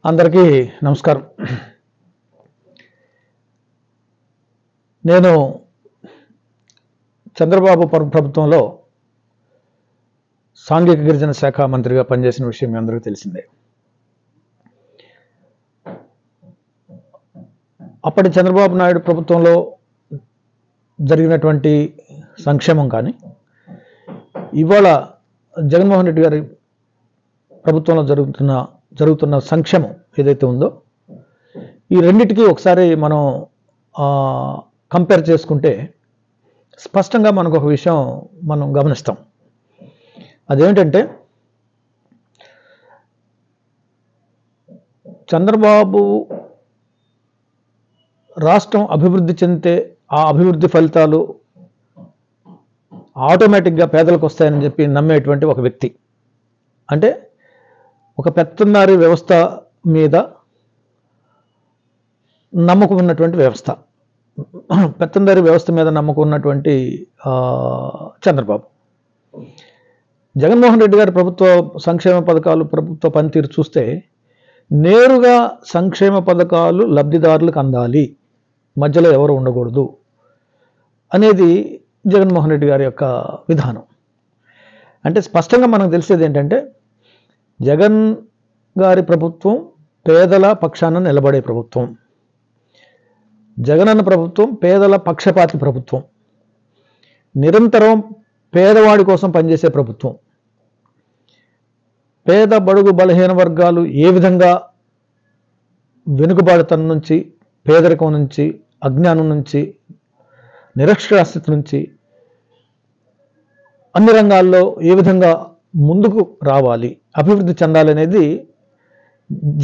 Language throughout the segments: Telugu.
అందరికీ నమస్కారం. నేను చంద్రబాబు ప్రభుత్వంలో సాంఘిక గిరిజన శాఖ మంత్రిగా పనిచేసిన విషయం మీ అందరికీ తెలిసిందే. అప్పటి చంద్రబాబు నాయుడు ప్రభుత్వంలో జరిగినటువంటి సంక్షేమం కానీ, ఇవాళ జగన్మోహన్ రెడ్డి గారి ప్రభుత్వంలో జరుగుతున్న సంక్షేమం ఏదైతే ఉందో, ఈ రెండిటికి ఒకసారి మనం కంపేర్ చేసుకుంటే స్పష్టంగా మనకు ఒక విషయం మనం గమనిస్తాం. అదేంటంటే, చంద్రబాబు రాష్ట్రం అభివృద్ధి చెందితే ఆ అభివృద్ధి ఫలితాలు ఆటోమేటిక్గా పేదలకు వస్తాయని చెప్పి నమ్మేటువంటి ఒక వ్యక్తి. అంటే ఒక పెత్తందారీ వ్యవస్థ మీద నమ్మకం ఉన్నటువంటి వ్యవస్థ, పెత్తందారీ వ్యవస్థ మీద నమ్మకం ఉన్నటువంటి చంద్రబాబు. జగన్మోహన్ రెడ్డి గారి ప్రభుత్వ సంక్షేమ పథకాలు, ప్రభుత్వ పనితీరు చూస్తే నేరుగా సంక్షేమ పథకాలు లబ్ధిదారులకు అందాలి, మధ్యలో ఎవరు ఉండకూడదు అనేది జగన్మోహన్ రెడ్డి గారి యొక్క విధానం. అంటే స్పష్టంగా మనకు తెలిసేది ఏంటంటే, జగన్ గారి ప్రభుత్వం పేదల పక్షాన నిలబడే ప్రభుత్వం. జగనన్న ప్రభుత్వం పేదల పక్షపాతి ప్రభుత్వం, నిరంతరం పేదవాడి కోసం పనిచేసే ప్రభుత్వం. పేద బడుగు బలహీన వర్గాలు ఏ విధంగా వెనుకబాటుతనం నుంచి, పేదరికం నుంచి, అజ్ఞానం నుంచి, నిరక్షరాస్యత నుంచి అన్ని రంగాల్లో ఏ విధంగా ముందుకు రావాలి, అభివృద్ధి చెందాలి అనేది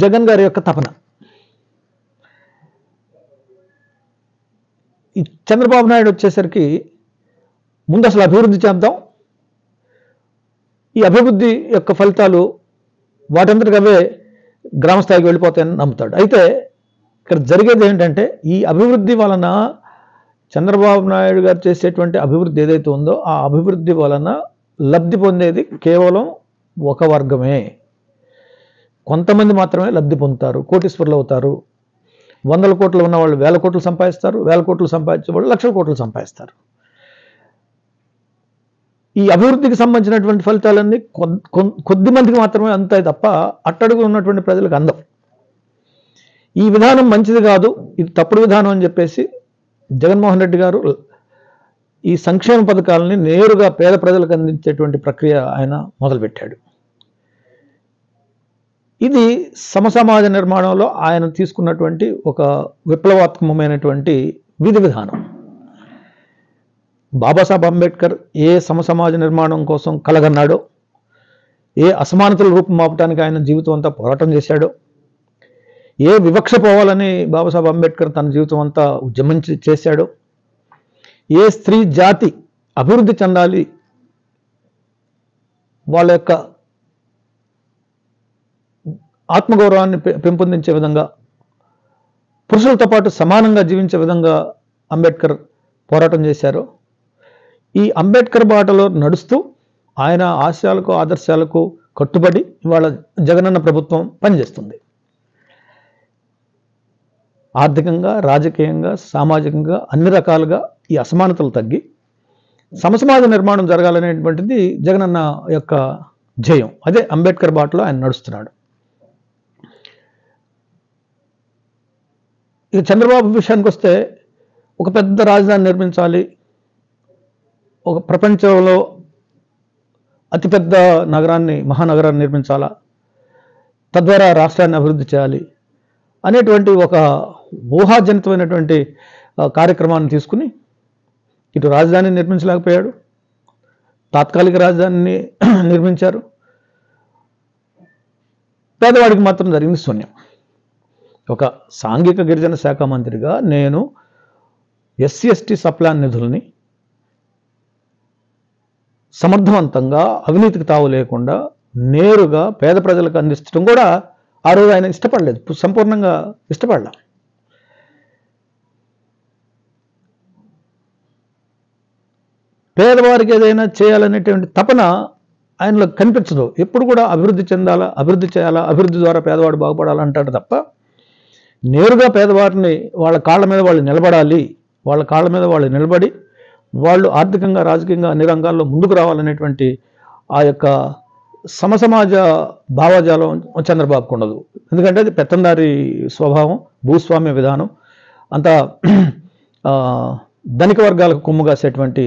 జగన్ గారి యొక్క తపన. ఈ చంద్రబాబు నాయుడు వచ్చేసరికి ముందు అసలు అభివృద్ధి చేద్దాం, ఈ అభివృద్ధి యొక్క ఫలితాలు వాటంతటికి అవే గ్రామ స్థాయికి వెళ్ళిపోతాయని నమ్ముతాడు. అయితే ఇక్కడ జరిగేది ఏంటంటే, ఈ అభివృద్ధి వలన చంద్రబాబు నాయుడు గారు చేసేటువంటి అభివృద్ధి ఏదైతే ఉందో, ఆ అభివృద్ధి వలన లబ్ధి పొందేది కేవలం ఒక వర్గమే. కొంతమంది మాత్రమే లబ్ధి పొందుతారు, కోటీశ్వరులు అవుతారు. 100 కోట్లు ఉన్న వాళ్ళు 1000 కోట్లు సంపాదిస్తారు, 1000 కోట్లు సంపాదించే వాళ్ళు 1,00,000 కోట్లు సంపాదిస్తారు. ఈ అభివృద్ధికి సంబంధించినటువంటి ఫలితాలన్నీ కొద్ది మందికి మాత్రమే అందుతాయి తప్ప అట్టడుగు ఉన్నటువంటి ప్రజలకు అందవు. ఈ విధానం మంచిది కాదు, ఇది తప్పుడు విధానం అని చెప్పేసి జగన్మోహన్ రెడ్డి గారు ఈ సంక్షేమ పథకాలని నేరుగా పేద ప్రజలకు అందించేటువంటి ప్రక్రియ ఆయన మొదలుపెట్టాడు. ఇది సమసమాజ నిర్మాణంలో ఆయన తీసుకున్నటువంటి ఒక విప్లవాత్మకమైనటువంటి విధి విధానం. బాబాసాహెబ్ అంబేద్కర్ ఏ సమసమాజ నిర్మాణం కోసం కలగన్నాడో, ఏ అసమానతలు రూపుమాపటానికి ఆయన జీవితం అంతా పోరాటం చేశాడో, ఏ వివక్ష పోవాలని బాబాసాహెబ్ అంబేద్కర్ తన జీవితం అంతా ఉద్యమం చేశాడో, ఏ స్త్రీ జాతి అభివృద్ధి చెందాలి, వాళ్ళ యొక్క ఆత్మగౌరవాన్ని పెంపొందించే విధంగా, పురుషులతో పాటు సమానంగా జీవించే విధంగా అంబేద్కర్ పోరాటం చేశారు. ఈ అంబేద్కర్ బాటలో నడుస్తూ ఆయన ఆశయాలకు, ఆదర్శాలకు కట్టుబడి ఇవాళ జగనన్న ప్రభుత్వం పనిచేస్తుంది. ఆర్థికంగా, రాజకీయంగా, సామాజికంగా అన్ని రకాలుగా ఈ అసమానతలు తగ్గి సమసమాజ నిర్మాణం జరగాలనేటువంటిది జగనన్న యొక్క ధ్యేయం. అదే అంబేద్కర్ బాటలో ఆయన నడుస్తున్నాడు. ఇక చంద్రబాబు విషయానికి వస్తే, ఒక పెద్ద రాజధాని నిర్మించాలి, ఒక ప్రపంచంలో అతిపెద్ద నగరాన్ని, మహానగరాన్ని నిర్మించాలా, తద్వారా రాష్ట్రాన్ని అభివృద్ధి చేయాలి అనేటువంటి ఒక ఊహాజనితమైనటువంటి కార్యక్రమాన్ని తీసుకుని ఇటు రాజధానిని నిర్మించలేకపోయాడు, తాత్కాలిక రాజధానిని నిర్మించారు. పేదవాడికి మాత్రం జరిగింది శూన్యం. ఒక సాంఘిక గిరిజన శాఖ మంత్రిగా నేను SC/ST సప్లాన్ నిధుల్ని సమర్థవంతంగా, అవినీతికి తావు లేకుండా నేరుగా పేద ప్రజలకు అందించడం కూడా ఆ రోజు ఆయన ఇష్టపడలేదు, సంపూర్ణంగా ఇష్టపడలే. పేదవారికి ఏదైనా చేయాలనేటువంటి తపన ఆయనలో కనిపించదు. ఎప్పుడు కూడా అభివృద్ధి చెందాలా, అభివృద్ధి చేయాలా, అభివృద్ధి ద్వారా పేదవాడు బాగుపడాలంటాడు తప్ప నేరుగా పేదవారిని వాళ్ళ కాళ్ళ మీద వాళ్ళు నిలబడాలి, వాళ్ళ కాళ్ళ మీద వాళ్ళు నిలబడి వాళ్ళు ఆర్థికంగా రాజకీయంగా అన్ని రంగాల్లో ముందుకు రావాలనేటువంటి ఆ యొక్క సమసమాజ భావజాలం చంద్రబాబుకు ఉండదు. ఎందుకంటే అది పెత్తందారి స్వభావం, భూస్వామ్య విధానం, అంతా ధనిక వర్గాలకు కొమ్ము కాసేటువంటి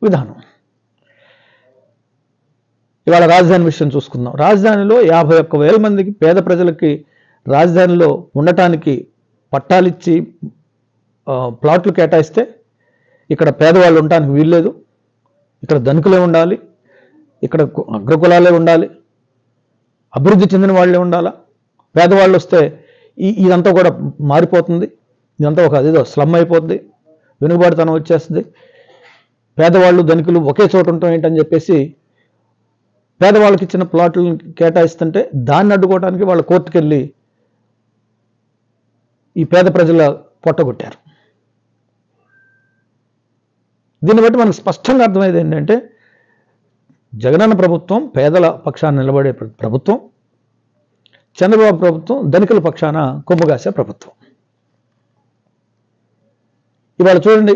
విధానం. ఇవాళ రాజధాని విషయం చూసుకుందాం. రాజధానిలో 51,000 మందికి పేద ప్రజలకి రాజధానిలో ఉండటానికి పట్టాలిచ్చి ప్లాట్లు కేటాయిస్తే ఇక్కడ పేదవాళ్ళు ఉండటానికి వీల్లేదు, ఇక్కడ ధనికులే ఉండాలి, ఇక్కడ అగ్రకులాలే ఉండాలి, అభివృద్ధి చెందిన వాళ్ళే ఉండాలా, పేదవాళ్ళు వస్తే ఇదంతా కూడా మారిపోతుంది, ఇదంతా ఒక అదేదో స్లమ్ అయిపోతుంది, వెనుకబాటుతనం వచ్చేస్తుంది, పేదవాళ్ళు ధనికులు ఒకే చోట ఉంటాం ఏంటని చెప్పేసి పేదవాళ్ళకి ఇచ్చిన ప్లాట్లను కేటాయిస్తుంటే దాన్ని అడ్డుకోవడానికి వాళ్ళు కోర్టుకు వెళ్ళి ఈ పేద ప్రజల పొట్టగొట్టారు. దీన్ని బట్టి మనకు స్పష్టంగా అర్థమయ్యేది ఏంటంటే జగనన్న ప్రభుత్వం పేదల పక్షాన నిలబడే ప్రభుత్వం, చంద్రబాబు ప్రభుత్వం ధనికుల పక్షాన కొమ్ముగాసే ప్రభుత్వం. ఇవాళ చూడండి,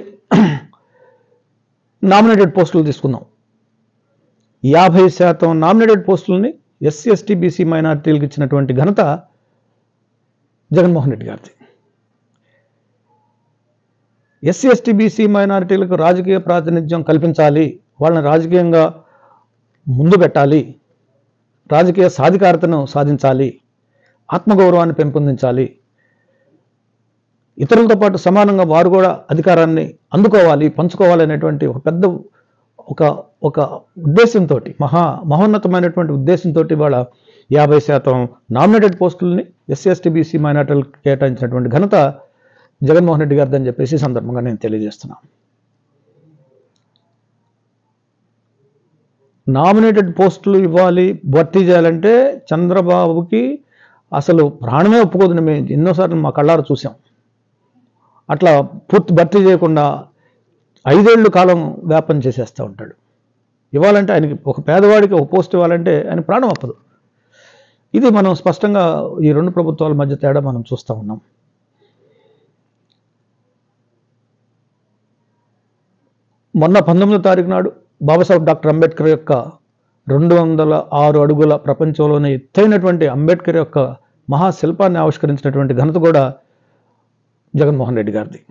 నామినేటెడ్ పోస్టులు తీసుకుందాం. 50% నామినేటెడ్ పోస్టులని ఎస్సీ ఎస్టీ బీసీ మైనారిటీలకు ఇచ్చినటువంటి ఘనత జగన్మోహన్ రెడ్డి గారిది. ఎస్సీ ఎస్టీ బీసీ మైనారిటీలకు రాజకీయ ప్రాతినిధ్యం కల్పించాలి, వాళ్ళని రాజకీయంగా ముందు పెట్టాలి, రాజకీయ సాధికారతను సాధించాలి, ఆత్మగౌరవాన్ని పెంపొందించాలి, ఇతరులతో పాటు సమానంగా వారు కూడా అధికారాన్ని అందుకోవాలి, పంచుకోవాలి అనేటువంటి ఒక పెద్ద ఒక ఉద్దేశంతో, మహోన్నతమైనటువంటి ఉద్దేశంతో వాళ్ళ 50% నామినేటెడ్ పోస్టులని ఎస్సీ ఎస్టీ బీసీ మైనారిటీలకు కేటాయించినటువంటి ఘనత జగన్మోహన్ రెడ్డి గారిది అని చెప్పేసి సందర్భంగా నేను తెలియజేస్తున్నాను. నామినేటెడ్ పోస్టులు ఇవ్వాలి, భర్తీ చేయాలంటే చంద్రబాబుకి అసలు ప్రాణమే ఒప్పుకోదు. మేము ఎన్నోసార్లు మా కళ్ళారు చూసాం. అట్లా పూర్తి భర్తీ చేయకుండా 5 ఏళ్ళు కాలం వ్యాపం చేసేస్తూ ఉంటాడు. ఇవ్వాలంటే ఆయనకి ఒక పేదవాడికి ఒక పోస్ట్ ఇవ్వాలంటే ఆయన ప్రాణం అప్పదు. ఇది మనం స్పష్టంగా ఈ 2 ప్రభుత్వాల మధ్య తేడా మనం చూస్తూ ఉన్నాం. మొన్న 19వ తారీఖు నాడు బాబాసాహెబ్ డాక్టర్ అంబేద్కర్ యొక్క 206 అడుగుల ప్రపంచంలోనే ఎత్తైనటువంటి అంబేద్కర్ యొక్క మహాశిల్పాన్ని ఆవిష్కరించినటువంటి ఘనత కూడా జగన్మోహన్ రెడ్డి గారిది.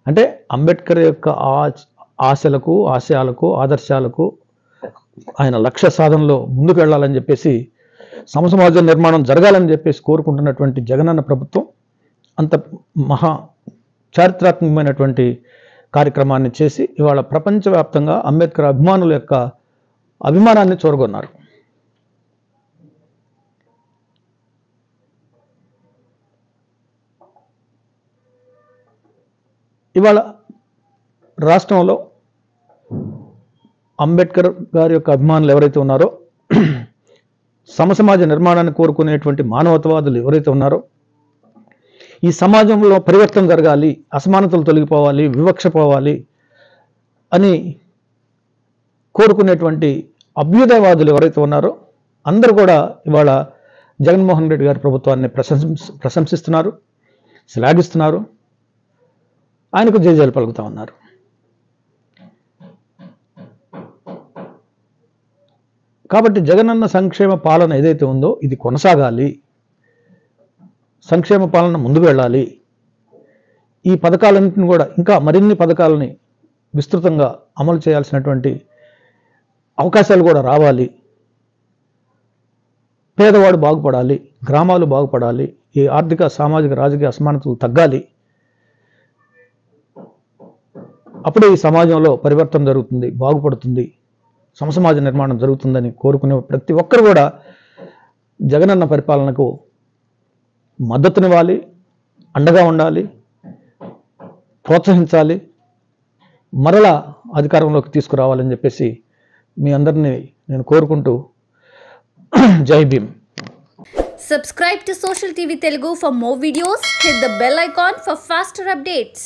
అంటే అంబేద్కర్ యొక్క ఆశలకు, ఆశయాలకు, ఆదర్శాలకు, ఆయన లక్ష్య సాధనలో ముందుకు వెళ్ళాలని చెప్పేసి, సమసమాజ నిర్మాణం జరగాలని చెప్పేసి కోరుకుంటున్నటువంటి జగనన్న ప్రభుత్వం అంత మహా చారిత్రాత్మకమైనటువంటి కార్యక్రమాన్ని చేసి ఇవాళ ప్రపంచవ్యాప్తంగా అంబేద్కర్ అభిమానుల యొక్క అభిమానాన్ని చూరగొన్నారు. ఇవాళ రాష్ట్రంలో అంబేద్కర్ గారి యొక్క అభిమానులు ఎవరైతే ఉన్నారో, సమసమాజ నిర్మాణాన్ని కోరుకునేటువంటి మానవతావాదులు ఎవరైతే ఉన్నారో, ఈ సమాజంలో పరివర్తన జరగాలి, అసమానతలు తొలగిపోవాలి, వివక్ష పోవాలి అని కోరుకునేటువంటి అభ్యుదయవాదులు ఎవరైతే ఉన్నారో అందరూ కూడా ఇవాళ జగన్మోహన్ రెడ్డి గారి ప్రభుత్వాన్ని ప్రశంసిస్తున్నారు, శ్లాఘిస్తున్నారు, ఆయనకు జయజయలు పలుకుతూ ఉన్నారు. కాబట్టి జగనన్న సంక్షేమ పాలన ఏదైతే ఉందో ఇది కొనసాగాలి, సంక్షేమ పాలన ముందుకు వెళ్ళాలి. ఈ పథకాలన్నింటిని కూడా ఇంకా మరిన్ని పథకాలని విస్తృతంగా అమలు చేయాల్సినటువంటి అవకాశాలు కూడా రావాలి. పేదవాడు బాగుపడాలి, గ్రామాలు బాగుపడాలి, ఈ ఆర్థిక సామాజిక రాజకీయ అసమానతలు తగ్గాలి. అప్పుడే ఈ సమాజంలో పరివర్తన జరుగుతుంది, బాగుపడుతుంది, సమసమాజ నిర్మాణం జరుగుతుందని కోరుకునే ప్రతి ఒక్కరు కూడా జగనన్న పరిపాలనకు మద్దతునివ్వాలి, అండగా ఉండాలి, ప్రోత్సహించాలి, మరలా అధికారంలోకి తీసుకురావాలని చెప్పేసి మీ అందరినీ నేను కోరుకుంటూ జై Bhim. Subscribe to Social TV Telugu for more videos. Hit the bell icon for faster updates.